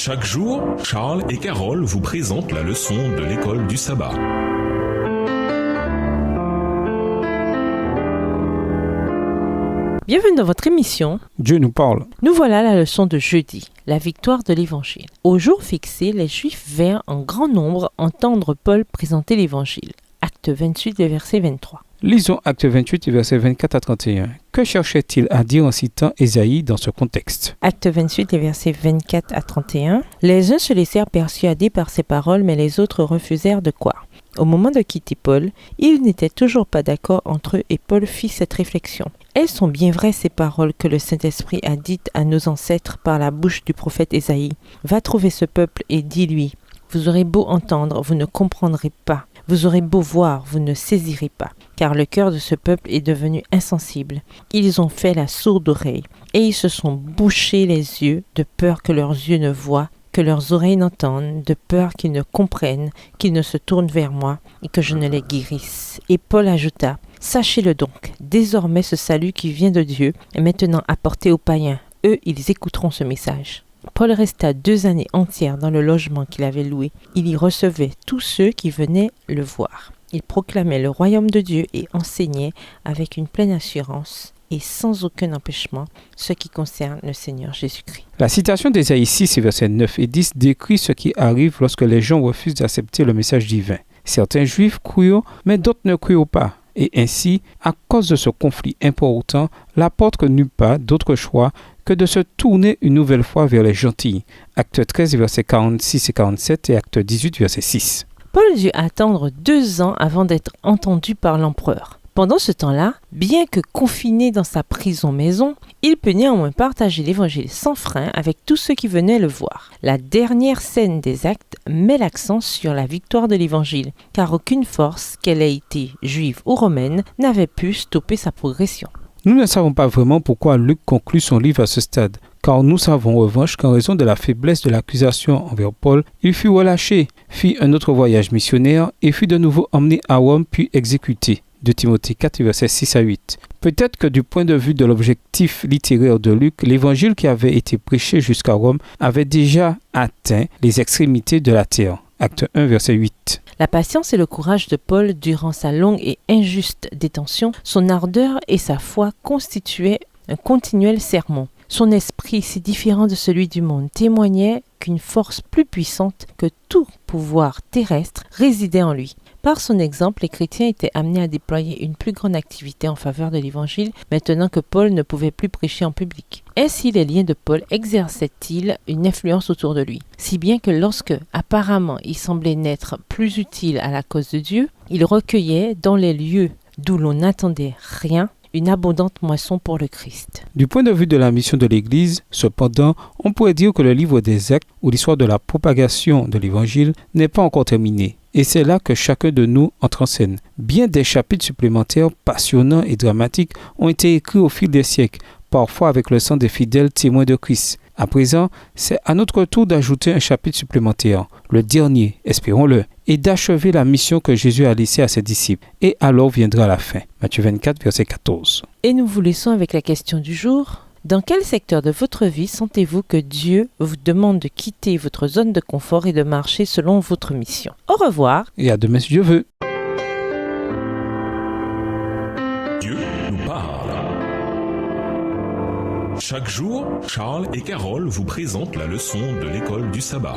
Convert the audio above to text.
Chaque jour, Charles et Carole vous présentent la leçon de l'école du sabbat. Bienvenue dans votre émission Dieu nous parle. Nous voilà la leçon de jeudi, la victoire de l'Évangile. Au jour fixé, les Juifs vinrent en grand nombre entendre Paul présenter l'Évangile. Acte 28, verset 23. Lisons Acte 28, versets 24 à 31. Que cherchait-il à dire en citant Ésaïe dans ce contexte? Acte 28, versets 24 à 31. Les uns se laissèrent persuader par ces paroles, mais les autres refusèrent de croire. Au moment de quitter Paul, ils n'étaient toujours pas d'accord entre eux et Paul fit cette réflexion. Elles sont bien vraies ces paroles que le Saint-Esprit a dites à nos ancêtres par la bouche du prophète Ésaïe. Va trouver ce peuple et dis-lui, vous aurez beau entendre, vous ne comprendrez pas. Vous aurez beau voir, vous ne saisirez pas. Car le cœur de ce peuple est devenu insensible. Ils ont fait la sourde oreille et ils se sont bouchés les yeux de peur que leurs yeux ne voient, que leurs oreilles n'entendent, de peur qu'ils ne comprennent, qu'ils ne se tournent vers moi et que je ne les guérisse. Et Paul ajouta, sachez-le donc, désormais ce salut qui vient de Dieu est maintenant apporté aux païens. Eux, ils écouteront ce message. Paul resta 2 années entières dans le logement qu'il avait loué. Il y recevait tous ceux qui venaient le voir. Il proclamait le royaume de Dieu et enseignait avec une pleine assurance et sans aucun empêchement ce qui concerne le Seigneur Jésus-Christ. La citation d'Ésaïe 6, versets 9 et 10 décrit ce qui arrive lorsque les gens refusent d'accepter le message divin. Certains Juifs crurent, mais d'autres ne crurent pas. Et ainsi, à cause de ce conflit important, l'apôtre n'eut pas d'autre choix que de se tourner une nouvelle fois vers les gentils. Acte 13, versets 46 et 47 et Acte 18, verset 6. Paul dut attendre 2 ans avant d'être entendu par l'empereur. Pendant ce temps-là, bien que confiné dans sa prison-maison, il peut néanmoins partager l'évangile sans frein avec tous ceux qui venaient le voir. La dernière scène des Actes met l'accent sur la victoire de l'évangile, car aucune force, qu'elle ait été juive ou romaine, n'avait pu stopper sa progression. Nous ne savons pas vraiment pourquoi Luc conclut son livre à ce stade, car nous savons en revanche qu'en raison de la faiblesse de l'accusation envers Paul, il fut relâché, fit un autre voyage missionnaire et fut de nouveau emmené à Rome puis exécuté. De Timothée 4, versets 6 à 8. Peut-être que du point de vue de l'objectif littéraire de Luc, l'évangile qui avait été prêché jusqu'à Rome avait déjà atteint les extrémités de la terre. Acte 1, verset 8. La patience et le courage de Paul durant sa longue et injuste détention, son ardeur et sa foi constituaient un continuel sermon. Son esprit, si différent de celui du monde, témoignait qu'une force plus puissante que tout pouvoir terrestre résidait en lui. Par son exemple, les chrétiens étaient amenés à déployer une plus grande activité en faveur de l'Évangile, maintenant que Paul ne pouvait plus prêcher en public. Ainsi, les liens de Paul exerçaient-ils une influence autour de lui, si bien que lorsque, apparemment, il semblait n'être plus utile à la cause de Dieu, il recueillait, dans les lieux d'où l'on n'attendait rien, une abondante moisson pour le Christ. Du point de vue de la mission de l'Église, cependant, on pourrait dire que le livre des Actes, ou l'histoire de la propagation de l'Évangile, n'est pas encore terminé. Et c'est là que chacun de nous entre en scène. Bien des chapitres supplémentaires passionnants et dramatiques ont été écrits au fil des siècles, parfois avec le sang des fidèles témoins de Christ. À présent, c'est à notre tour d'ajouter un chapitre supplémentaire, le dernier, espérons-le, et d'achever la mission que Jésus a laissée à ses disciples. Et alors viendra la fin. Matthieu 24, verset 14. Et nous vous laissons avec la question du jour. Dans quel secteur de votre vie sentez-vous que Dieu vous demande de quitter votre zone de confort et de marcher selon votre mission? Au revoir. Et à demain si Dieu veut. Dieu nous parle. Chaque jour, Charles et Carole vous présentent la leçon de l'école du sabbat.